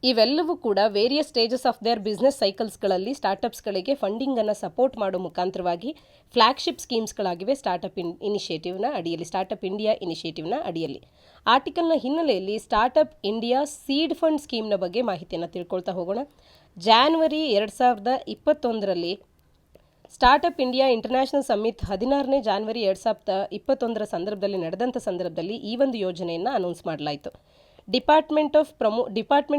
ಇವೆಲ್ಲವೂ ಕೂಡ various stages of their business ಸೈಕಲ್ಸ್ಗಳಲ್ಲಿ ಸ್ಟಾರ್ಟಪ್ಸ್ಗಳಿಗೆ ಫಂಡಿಂಗನ್ನು ಸಪೋರ್ಟ್ ಮಾಡೋ ಮುಖಾಂತರವಾಗಿ ಫ್ಲ್ಯಾಗ್ಶಿಪ್ ಸ್ಕೀಮ್ಸ್ಗಳಾಗಿವೆ ಸ್ಟಾರ್ಟಪ್ ಇನಿಷಿಯೇಟಿವ್ನ ಅಡಿಯಲ್ಲಿ, ಸ್ಟಾರ್ಟಪ್ ಇಂಡಿಯಾ ಇನಿಷಿಯೇಟಿವ್ನ ಅಡಿಯಲ್ಲಿ. ಆರ್ಟಿಕಲ್ನ ಹಿನ್ನೆಲೆಯಲ್ಲಿ ಸ್ಟಾರ್ಟಪ್ ಇಂಡಿಯಾ ಸೀಡ್ ಫಂಡ್ ಸ್ಕೀಮ್ನ ಬಗ್ಗೆ ಮಾಹಿತಿಯನ್ನು ತಿಳ್ಕೊಳ್ತಾ ಹೋಗೋಣ. ಜಾನ್ವರಿ 2021ರಲ್ಲಿ ಸ್ಟಾರ್ಟಪ್ ಇಂಡಿಯಾ ಇಂಟರ್ನ್ಯಾಷನಲ್ ಸಮ್ಮಿಟ್ 16ನೇ ಜಾನ್ವರಿ 2021 ಸಂದರ್ಭದಲ್ಲಿ ನಡೆದಂಥ ಸಂದರ್ಭದಲ್ಲಿ ಈ ಒಂದು ಯೋಜನೆಯನ್ನು ಅನೌನ್ಸ್ ಮಾಡಲಾಯಿತು. Department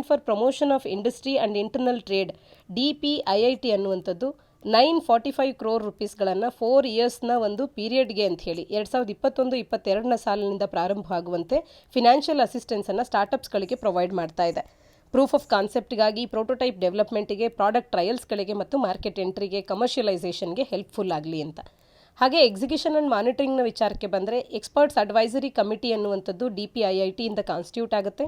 for promotion of industry and internal trade DPIIT ಅನ್ನುವಂಥದ್ದು 945 crore ರೂಪೀಸ್ಗಳನ್ನು 4 ಇಯರ್ಸ್ನ ಒಂದು ಪೀರಿಯಡ್ಗೆ ಅಂತ ಹೇಳಿ 2021-22ನ ಸಾಲಿನಿಂದ ಪ್ರಾರಂಭ ಆಗುವಂತೆ ಫಿನಾನ್ಷಿಯಲ್ ಅಸಿಸ್ಟೆನ್ಸನ್ನು ಸ್ಟಾರ್ಟಪ್ಸ್ಗಳಿಗೆ ಪ್ರೊವೈಡ್ ಮಾಡ್ತಾ ಇದೆ. ಪ್ರೂಫ್ ಆಫ್ ಕಾನ್ಸೆಪ್ಟ್ಗಾಗಿ, ಪ್ರೋಟೋಟೈಪ್ ಡೆವಲಪ್ಮೆಂಟಿಗೆ, ಪ್ರಾಡಕ್ಟ್ ಟ್ರಯಲ್ಸ್ಗಳಿಗೆ ಮತ್ತು ಮಾರ್ಕೆಟ್ ಎಂಟ್ರಿಗೆ, ಕಮರ್ಷಿಯಲೈಸೇಷನ್ಗೆ ಹೆಲ್ಪ್ಫುಲ್ ಆಗಲಿ ಅಂತ. ಹಾಗೆ ಎಕ್ಸಿಕ್ಯೂಷನ್ ಆ್ಯಂಡ್ ಮಾನಿಟರಿಂಗ್ನ ವಿಚಾರಕ್ಕೆ ಬಂದರೆ ಎಕ್ಸ್ಪರ್ಟ್ಸ್ ಅಡ್ವೈಸರಿ ಕಮಿಟಿ ಅನ್ನುವಂಥದ್ದು DPIIT ಇಂದ ಕಾನ್ಸ್ಟಿಟ್ಯೂಟ್ ಆಗುತ್ತೆ.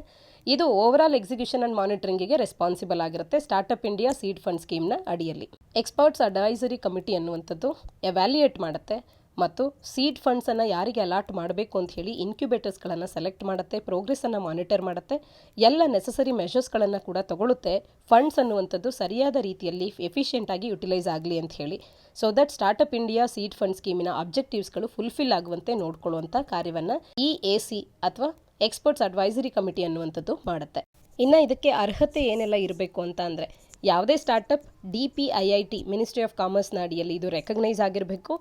ಇದು ಓವರಾಲ್ ಎಕ್ಸಿಕ್ಯೂಷನ್ ಆ್ಯಂಡ್ ಮಾನಿಟರಿಂಗಿಗೆ ರೆಸ್ಪಾನ್ಸಿಬಲ್ ಆಗಿರುತ್ತೆ ಸ್ಟಾರ್ಟಪ್ ಇಂಡಿಯಾ ಸೀಡ್ ಫಂಡ್ ಸ್ಕೀಮ್ನ ಅಡಿಯಲ್ಲಿ. ಎಕ್ಸ್ಪರ್ಟ್ಸ್ ಅಡ್ವೈಸರಿ ಕಮಿಟಿ ಅನ್ನುವಂಥದ್ದು ಎವ್ಯಾಲ್ಯೂಯೇಟ್ ಮಾಡುತ್ತೆ ಮತ್ತು ಸೀಡ್ ಫಂಡ್ಸನ್ನು ಯಾರಿಗೆ ಅಲಾಟ್ ಮಾಡಬೇಕು ಅಂತ ಹೇಳಿ ಇನ್ಕ್ಯುಬೇಟರ್ಸ್ಗಳನ್ನು ಸೆಲೆಕ್ಟ್ ಮಾಡುತ್ತೆ, ಪ್ರೋಗ್ರೆಸ್ಸನ್ನು ಮಾನಿಟರ್ ಮಾಡುತ್ತೆ, ಎಲ್ಲ ನೆಸಸರಿ ಮೆಷರ್ಸ್ಗಳನ್ನು ಕೂಡ ತಗೊಳ್ಳುತ್ತೆ. ಫಂಡ್ಸ್ ಅನ್ನುವಂಥದ್ದು ಸರಿಯಾದ ರೀತಿಯಲ್ಲಿ ಎಫಿಷಿಯೆಂಟಾಗಿ ಯುಟಿಲೈಸ್ ಆಗಲಿ ಅಂತ ಹೇಳಿ, so that startup India seed fund ಸ್ಕೀಮಿನ ಆಬ್ಜೆಕ್ಟಿವ್ಸ್ಗಳು ಫುಲ್ಫಿಲ್ ಆಗುವಂತೆ ನೋಡ್ಕೊಳ್ಳುವಂಥ ಕಾರ್ಯವನ್ನು EAC ಅಥವಾ ಎಕ್ಸ್ಪರ್ಟ್ಸ್ ಅಡ್ವೈಸರಿ ಕಮಿಟಿ ಅನ್ನುವಂಥದ್ದು ಮಾಡುತ್ತೆ. ಇನ್ನು ಇದಕ್ಕೆ ಅರ್ಹತೆ ಏನೆಲ್ಲ ಇರಬೇಕು ಅಂತ ಅಂದರೆ, ಯಾವುದೇ ಸ್ಟಾರ್ಟಪ್ DPIIT ಮಿನಿಸ್ಟ್ರಿ ಆಫ್ ಕಾಮರ್ಸ್ನ ಅಡಿಯಲ್ಲಿ ಇದು ರೆಕಗ್ನೈಸ್ ಆಗಿರಬೇಕು,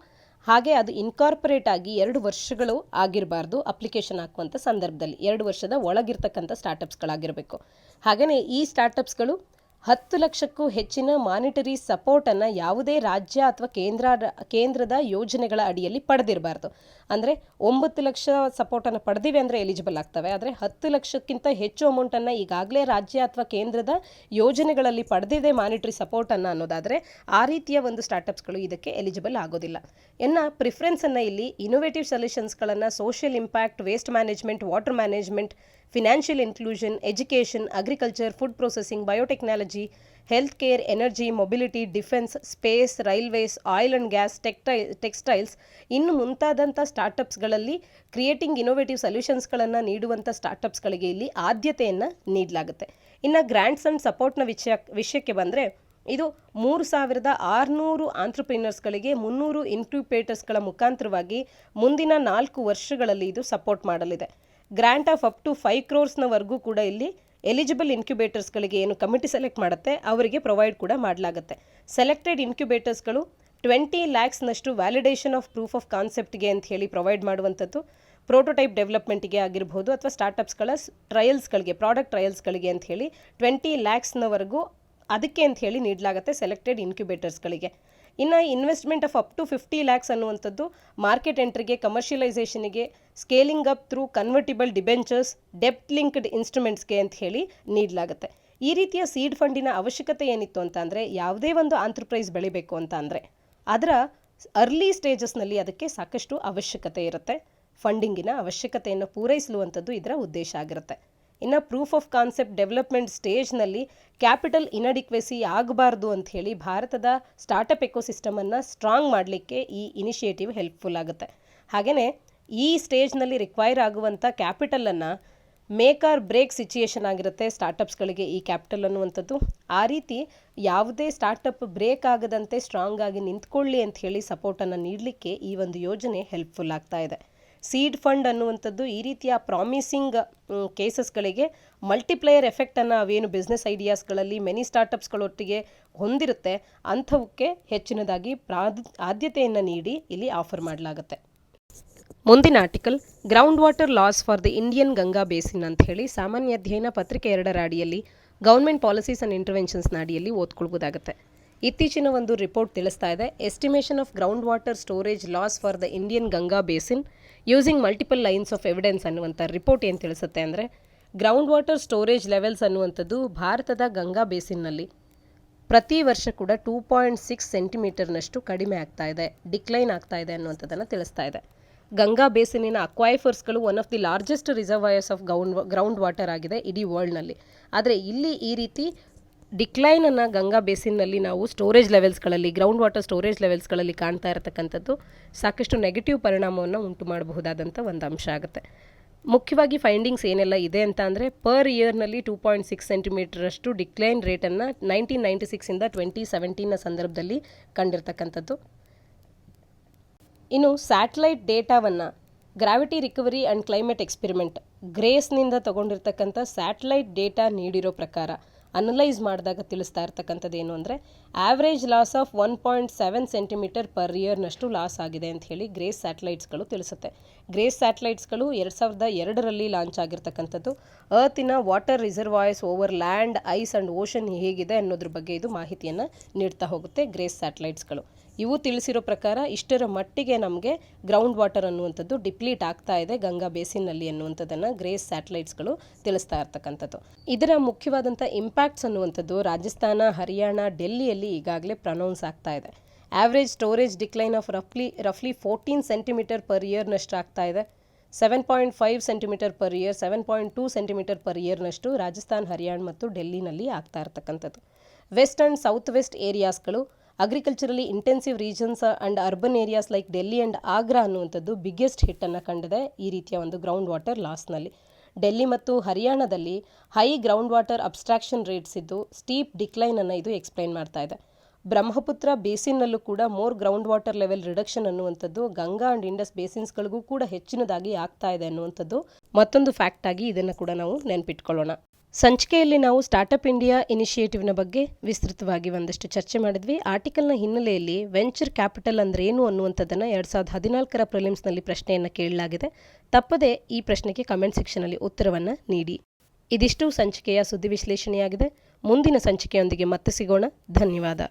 ಹಾಗೆ ಅದು ಇನ್ಕಾರ್ಪೊರೇಟ್ ಆಗಿ 2 ವರ್ಷಗಳು ಆಗಿರಬಾರ್ದು. ಅಪ್ಲಿಕೇಶನ್ ಹಾಕುವಂಥ ಸಂದರ್ಭದಲ್ಲಿ 2 ವರ್ಷದ ಒಳಗಿರ್ತಕ್ಕಂಥ ಸ್ಟಾರ್ಟಪ್ಸ್ಗಳಾಗಿರಬೇಕು. ಹಾಗೆಯೇ ಈ ಸ್ಟಾರ್ಟಪ್ಸ್ಗಳು 10 ಲಕ್ಷಕ್ಕೂ ಹೆಚ್ಚಿನ ಮಾನಿಟರಿ ಸಪೋರ್ಟನ್ನು ಯಾವುದೇ ರಾಜ್ಯ ಅಥವಾ ಕೇಂದ್ರದ ಯೋಜನೆಗಳ ಅಡಿಯಲ್ಲಿ ಪಡೆದಿರಬಾರ್ದು. ಅಂದರೆ 9 ಲಕ್ಷ ಸಪೋರ್ಟನ್ನು ಪಡೆದಿವೆ ಅಂದರೆ ಎಲಿಜಿಬಲ್ ಆಗ್ತವೆ. ಆದರೆ 10 ಲಕ್ಷಕ್ಕಿಂತ ಹೆಚ್ಚು ಅಮೌಂಟನ್ನು ಈಗಾಗಲೇ ರಾಜ್ಯ ಅಥವಾ ಕೇಂದ್ರದ ಯೋಜನೆಗಳಲ್ಲಿ ಪಡೆದಿದೆ ಮಾನಿಟರಿ ಸಪೋರ್ಟನ್ನು ಅನ್ನೋದಾದರೆ ಆ ರೀತಿಯ ಒಂದು ಸ್ಟಾರ್ಟಪ್ಸ್ಗಳು ಇದಕ್ಕೆ ಎಲಿಜಿಬಲ್ ಆಗೋದಿಲ್ಲ. ಇನ್ನು ಪ್ರಿಫರೆನ್ಸನ್ನು ಇಲ್ಲಿ ಇನೋವೇಟಿವ್ ಸೊಲ್ಯೂಷನ್ಸ್ಗಳನ್ನು, social impact, waste management, water management, financial inclusion, education, agriculture, food processing, biotechnology, health care, energy, mobility, defence, space, railways, oil and gas, textiles ಇನ್ನು ಮುಂತಾದಂಥ ಸ್ಟಾರ್ಟಪ್ಸ್ಗಳಲ್ಲಿ ಕ್ರಿಯೇಟಿಂಗ್ ಇನೋವೇಟಿವ್ ಸೊಲ್ಯೂಷನ್ಸ್ಗಳನ್ನು ನೀಡುವಂಥ ಸ್ಟಾರ್ಟಪ್ಸ್ಗಳಿಗೆ ಇಲ್ಲಿ ಆದ್ಯತೆಯನ್ನು ನೀಡಲಾಗುತ್ತೆ. ಇನ್ನು ಗ್ರ್ಯಾಂಟ್ಸ್ ಆ್ಯಂಡ್ ಸಪೋರ್ಟ್ನ ವಿಷಯಕ್ಕೆ ಬಂದರೆ ಇದು 3600 ಆಂಟ್ರಪ್ರಿನರ್ಸ್ಗಳಿಗೆ 300 ಇನ್ಕ್ಯುಬೇಟರ್ಸ್ಗಳ ಮುಖಾಂತರವಾಗಿ ಮುಂದಿನ 4 ವರ್ಷಗಳಲ್ಲಿ ಇದು ಸಪೋರ್ಟ್ ಮಾಡಲಿದೆ. Grant of up to 5 crores ಕೂಡ ಇಲ್ಲಿ ಎಲಿಜಿಬಲ್ ಇನ್ಕ್ಯುಬೇಟರ್ಸ್ಗಳಿಗೆ ಏನು ಕಮಿಟಿ ಸೆಲೆಕ್ಟ್ ಮಾಡುತ್ತೆ ಅವರಿಗೆ ಪ್ರೊವೈಡ್ ಕೂಡ ಮಾಡಲಾಗುತ್ತೆ. ಸೆಲೆಕ್ಟೆಡ್ ಇನ್ಕ್ಯುಬೇಟರ್ಸ್ಗಳು 20 lakhs validation of proof of ಕಾನ್ಸೆಪ್ಟ್ಗೆ ಅಂತ ಹೇಳಿ ಪ್ರೊವೈಡ್ ಮಾಡುವಂಥದ್ದು, ಪ್ರೋಟೋಟೈಪ್ ಡೆವಲಪ್ಮೆಂಟಿಗೆ ಆಗಿರ್ಬೋದು ಅಥವಾ ಸ್ಟಾರ್ಟಪ್ಸ್ಗಳ ಟ್ರಯಲ್ಸ್ಗಳಿಗೆ ಪ್ರಾಡಕ್ಟ್ ಟ್ರಯಲ್ಸ್ಗಳಿಗೆ ಅಂತ ಹೇಳಿ 20 lakhsವರೆಗೂ ಅದಕ್ಕೆ ಅಂತ ಹೇಳಿ ನೀಡಲಾಗುತ್ತೆ ಸೆಲೆಕ್ಟೆಡ್ ಇನ್ಕ್ಯುಬೇಟರ್ಸ್ಗಳಿಗೆ. ಇನ್ನು investment of up to 50 lakhs ಅನ್ನುವಂಥದ್ದು ಮಾರ್ಕೆಟ್ ಎಂಟ್ರಿಗೆ, ಕಮರ್ಷಿಯಲೈಸೇಷನ್ಗೆ, scaling up through convertible debentures, ಡೆಪ್ಟ್ ಲಿಂಕ್ಡ್ ಇನ್ಸ್ಟ್ರೂಮೆಂಟ್ಸ್ಗೆ ಅಂತ ಹೇಳಿ ನೀಡಲಾಗುತ್ತೆ. ಈ ರೀತಿಯ ಸೀಡ್ ಫಂಡಿನ ಅವಶ್ಯಕತೆ ಏನಿತ್ತು ಅಂತ ಅಂದರೆ, ಯಾವುದೇ ಒಂದು ಆಂಟರ್ಪ್ರೈಸ್ ಬೆಳಿಬೇಕು ಅಂತ ಅಂದರೆ ಅದರ ಅರ್ಲಿ ಸ್ಟೇಜಸ್ನಲ್ಲಿ ಅದಕ್ಕೆ ಸಾಕಷ್ಟು ಅವಶ್ಯಕತೆ ಇರುತ್ತೆ. ಫಂಡಿಂಗಿನ ಅವಶ್ಯಕತೆಯನ್ನು ಪೂರೈಸುವಂಥದ್ದು ಇದರ ಉದ್ದೇಶ ಆಗಿರುತ್ತೆ. ಇನ್ನು ಪ್ರೂಫ್ ಆಫ್ ಕಾನ್ಸೆಪ್ಟ್ ಡೆವಲಪ್ಮೆಂಟ್ ಸ್ಟೇಜ್ನಲ್ಲಿ ಕ್ಯಾಪಿಟಲ್ ಇನ್ಅಡಿಕ್ವೆಸಿ ಆಗಬಾರ್ದು ಅಂತ ಹೇಳಿ ಭಾರತದ ಸ್ಟಾರ್ಟಪ್ ಎಕೋಸಿಸ್ಟಮನ್ನು ಸ್ಟ್ರಾಂಗ್ ಮಾಡಲಿಕ್ಕೆ ಈ ಇನಿಷಿಯೇಟಿವ್ ಹೆಲ್ಪ್ಫುಲ್ ಆಗುತ್ತೆ. ಹಾಗೆಯೇ ಈ ಸ್ಟೇಜ್ನಲ್ಲಿ ರಿಕ್ವೈರ್ ಆಗುವಂಥ ಕ್ಯಾಪಿಟಲನ್ನು ಮೇಕ್ ಆರ್ ಬ್ರೇಕ್ ಸಿಚುಯೇಷನ್ ಆಗಿರುತ್ತೆ ಸ್ಟಾರ್ಟಪ್ಸ್ಗಳಿಗೆ ಈ ಕ್ಯಾಪಿಟಲ್ ಅನ್ನುವಂಥದ್ದು. ಆ ರೀತಿ ಯಾವುದೇ ಸ್ಟಾರ್ಟಪ್ ಬ್ರೇಕ್ ಆಗದಂತೆ ಸ್ಟ್ರಾಂಗ್ ಆಗಿ ನಿಂತ್ಕೊಳ್ಳಿ ಅಂತ ಹೇಳಿ ಸಪೋರ್ಟನ್ನು ನೀಡಲಿಕ್ಕೆ ಈ ಒಂದು ಯೋಜನೆ ಹೆಲ್ಪ್ಫುಲ್ ಆಗ್ತಾ ಇದೆ. ಸೀಡ್ ಫಂಡ್ ಅನ್ನುವಂಥದ್ದು ಈ ರೀತಿಯ ಪ್ರಾಮಿಸಿಂಗ್ ಕೇಸಸ್ಗಳಿಗೆ ಮಲ್ಟಿಪ್ಲೇಯರ್ ಎಫೆಕ್ಟನ್ನು ಅವೇನು ಬಿಸ್ನೆಸ್ ಐಡಿಯಾಸ್ಗಳಲ್ಲಿ ಮೆನಿ ಸ್ಟಾರ್ಟಪ್ಸ್ಗಳೊಟ್ಟಿಗೆ ಹೊಂದಿರುತ್ತೆ ಅಂಥವಕ್ಕೆ ಹೆಚ್ಚಿನದಾಗಿ ಆದ್ಯತೆಯನ್ನು ನೀಡಿ ಇಲ್ಲಿ ಆಫರ್ ಮಾಡಲಾಗುತ್ತೆ. ಮುಂದಿನ article ground water loss for the Indian Ganga basin ಅಂತ ಹೇಳಿ ಸಾಮಾನ್ಯ ಅಧ್ಯಯನ ಪತ್ರಿಕೆ 2ರ ಅಡಿಯಲ್ಲಿ ಗೌರ್ಮೆಂಟ್ ಪಾಲಿಸೀಸ್ ಆ್ಯಂಡ್ ಇಂಟರ್ವೆನ್ಷನ್ಸ್ನ ಅಡಿಯಲ್ಲಿ ಓದ್ಕೊಳ್ಬೋದಾಗುತ್ತೆ. ಇತ್ತೀಚಿನ ಒಂದು ರಿಪೋರ್ಟ್ ತಿಳಿಸ್ತಾ ಇದೆ, estimation of ground water storage loss for the Indian Ganga basin using multiple lines of evidence ಅನ್ನುವಂಥ ರಿಪೋರ್ಟ್ ಏನು ತಿಳಿಸುತ್ತೆ ಅಂದರೆ, ಗ್ರೌಂಡ್ ವಾಟರ್ ಸ್ಟೋರೇಜ್ ಲೆವೆಲ್ಸ್ ಅನ್ನುವಂಥದ್ದು ಭಾರತದ ಗಂಗಾ ಬೇಸಿನ್ನಲ್ಲಿ ಪ್ರತಿ ವರ್ಷ ಕೂಡ 2.6 ಸೆಂಟಿಮೀಟರ್ನಷ್ಟು ಕಡಿಮೆ ಆಗ್ತಾ ಇದೆ, ಡಿಕ್ಲೈನ್ ಆಗ್ತಾ ಇದೆ ಅನ್ನುವಂಥದ್ದನ್ನು ತಿಳಿಸ್ತಾ ಇದೆ. ಗಂಗಾ ಬೇಸಿನಿನ ಅಕ್ವೈಫರ್ಸ್ಗಳು one of the largest reservoirs of ground water ಆಗಿದೆ ಇಡೀ ವರ್ಲ್ಡ್ನಲ್ಲಿ. ಆದರೆ ಇಲ್ಲಿ ಈ ರೀತಿ ಡಿಕ್ಲೈನನ್ನು ಗಂಗಾ ಬೇಸಿನ್ನಲ್ಲಿ ನಾವು ಸ್ಟೋರೇಜ್ ಲೆವೆಲ್ಸ್ಗಳಲ್ಲಿ, ಗ್ರೌಂಡ್ ವಾಟರ್ ಸ್ಟೋರೇಜ್ ಲೆವೆಲ್ಸ್ಗಳಲ್ಲಿ ಕಾಣ್ತಾ ಇರತಕ್ಕಂಥದ್ದು ಸಾಕಷ್ಟು ನೆಗೆಟಿವ್ ಪರಿಣಾಮವನ್ನು ಉಂಟು ಮಾಡಬಹುದಾದಂಥ ಒಂದು ಅಂಶ ಆಗುತ್ತೆ. ಮುಖ್ಯವಾಗಿ ಫೈಂಡಿಂಗ್ಸ್ ಏನೆಲ್ಲ ಇದೆ ಅಂತ ಅಂದರೆ, ಪರ್ ಇಯರ್ನಲ್ಲಿ 2.6 ಸೆಂಟಿಮೀಟರಷ್ಟು ಡಿಕ್ಲೈನ್ ರೇಟನ್ನು 1996ಇಂದ 2017ನ ಸಂದರ್ಭದಲ್ಲಿ ಕಂಡಿರ್ತಕ್ಕಂಥದ್ದು. ಇನ್ನು ಸ್ಯಾಟಲೈಟ್ ಡೇಟಾವನ್ನು gravity recovery and climate experiment ಗ್ರೇಸ್ನಿಂದ ತಗೊಂಡಿರ್ತಕ್ಕಂಥ ಸ್ಯಾಟಲೈಟ್ ಡೇಟಾ ನೀಡಿರೋ ಪ್ರಕಾರ ಅನಲೈಸ್ ಮಾಡಿದಾಗ ತಿಳಿಸ್ತಾ ಇರ್ತಕ್ಕಂಥದ್ದು ಏನು ಅಂದರೆ, average loss of 1.7 centimetre per ಇಯರ್ನಷ್ಟು ಲಾಸ್ ಆಗಿದೆ ಅಂತ ಹೇಳಿ ಗ್ರೇಸ್ ಸ್ಯಾಟಲೈಟ್ಸ್ಗಳು ತಿಳಿಸುತ್ತೆ. ಗ್ರೇಸ್ ಸ್ಯಾಟಲೈಟ್ಸ್ಗಳು 2002ರಲ್ಲಿ ಲಾಂಚ್ ಆಗಿರ್ತಕ್ಕಂಥದ್ದು. ಅರ್ತಿನ water reservoirs over land, ice and ocean ಹೇಗಿದೆ ಅನ್ನೋದ್ರ ಬಗ್ಗೆ ಇದು ಮಾಹಿತಿಯನ್ನು ನೀಡ್ತಾ ಹೋಗುತ್ತೆ ಗ್ರೇಸ್ ಸ್ಯಾಟಲೈಟ್ಸ್ಗಳು. ಇವು ತಿಳಿಸಿರೋ ಪ್ರಕಾರ ಇಷ್ಟರ ಮಟ್ಟಿಗೆ ನಮಗೆ ಗ್ರೌಂಡ್ ವಾಟರ್ ಅನ್ನುವಂಥದ್ದು ಡಿಪ್ಲೀಟ್ ಆಗ್ತಾ ಇದೆ ಗಂಗಾ ಬೇಸಿನ್ನಲ್ಲಿ ಅನ್ನುವಂಥದ್ದನ್ನು ಗ್ರೇಸ್ ಸ್ಯಾಟಲೈಟ್ಸ್ಗಳು ತಿಳಿಸ್ತಾ ಇರ್ತಕ್ಕಂಥದ್ದು. ಇದರ ಮುಖ್ಯವಾದಂಥ ಇಂಪ್ಯಾಕ್ಟ್ಸ್ ಅನ್ನುವಂಥದ್ದು ರಾಜಸ್ಥಾನ, ಹರಿಯಾಣ, ಡೆಲ್ಲಿಯಲ್ಲಿ ಈಗಾಗಲೇ ಪ್ರನೌನ್ಸ್ ಆಗ್ತಾ ಇದೆ. ಆವ್ರೇಜ್ ಸ್ಟೋರೇಜ್ ಡಿಕ್ಲೈನ್ ಆಫ್ ರಫ್ಲಿ 14 ಸೆಂಟಿಮೀಟರ್ ಪರ್ ಇಯರ್ನಷ್ಟು ಆಗ್ತಾ ಇದೆ. 7.5 centimetre per year, 7.2 centimetre per ಇಯರ್ನಷ್ಟು ರಾಜಸ್ಥಾನ್, ಹರಿಯಾಣ ಮತ್ತು ಡೆಲ್ಲಿನಲ್ಲಿ ಆಗ್ತಾ ಇರ್ತಕ್ಕಂಥದ್ದು. ವೆಸ್ಟ್ ಆ್ಯಂಡ್ ಸೌತ್ ವೆಸ್ಟ್ ಏರಿಯಾಸ್ಗಳು, agriculturally intensive regions and urban areas like Delhi and Agra ಅನ್ನುವಂಥದ್ದು ಬಿಗ್ಗೆಸ್ಟ್ ಹಿಟ್ಟನ್ನು ಕಂಡಿದೆ ಈ ರೀತಿಯ ಒಂದು ಗ್ರೌಂಡ್ ವಾಟರ್ ಲಾಸ್ನಲ್ಲಿ. ಡೆಲ್ಲಿ ಮತ್ತು ಹರಿಯಾಣದಲ್ಲಿ high ground water abstraction rates ಇದ್ದು ಸ್ಟೀಪ್ ಡಿಕ್ಲೈನನ್ನು ಇದು ಎಕ್ಸ್ಪ್ಲೈನ್ ಮಾಡ್ತಾ ಇದೆ. ಬ್ರಹ್ಮಪುತ್ರ ಬೇಸಿನ್ನಲ್ಲೂ ಕೂಡ more ground water level reduction ಅನ್ನುವಂಥದ್ದು ಗಂಗಾ ಆ್ಯಂಡ್ ಇಂಡಸ್ ಬೇಸಿನ್ಸ್ಗಳಿಗೂ ಕೂಡ ಹೆಚ್ಚಿನದಾಗಿ ಆಗ್ತಾ ಇದೆ ಅನ್ನುವಂಥದ್ದು ಮತ್ತೊಂದು ಫ್ಯಾಕ್ಟ್ ಆಗಿ ಇದನ್ನು ಕೂಡ ನಾವು ನೆನಪಿಟ್ಕೊಳ್ಳೋಣ. ಸಂಚಿಕೆಯಲ್ಲಿ ನಾವು ಸ್ಟಾರ್ಟಪ್ ಇಂಡಿಯಾ ಇನಿಷಿಯೇಟಿವ್ನ ಬಗ್ಗೆ ವಿಸ್ತೃತವಾಗಿ ಒಂದಷ್ಟು ಚರ್ಚೆ ಮಾಡಿದ್ವಿ. ಆರ್ಟಿಕಲ್ನ ಹಿನ್ನೆಲೆಯಲ್ಲಿ ವೆಂಚರ್ ಕ್ಯಾಪಿಟಲ್ ಅಂದ್ರೆ ಏನು ಅನ್ನುವಂಥದ್ದನ್ನು 2014ರ ಪ್ರಿಲಿಮ್ಸ್ನಲ್ಲಿ ಪ್ರಶ್ನೆಯನ್ನು ಕೇಳಲಾಗಿದೆ. ತಪ್ಪದೆ ಈ ಪ್ರಶ್ನೆಗೆ ಕಮೆಂಟ್ ಸೆಕ್ಷನಲ್ಲಿ ಉತ್ತರವನ್ನು ನೀಡಿ. ಇದಿಷ್ಟು ಸಂಚಿಕೆಯ ಸುದ್ದಿ ವಿಶ್ಲೇಷಣೆಯಾಗಿದೆ. ಮುಂದಿನ ಸಂಚಿಕೆಯೊಂದಿಗೆ ಮತ್ತೆ ಸಿಗೋಣ. ಧನ್ಯವಾದ.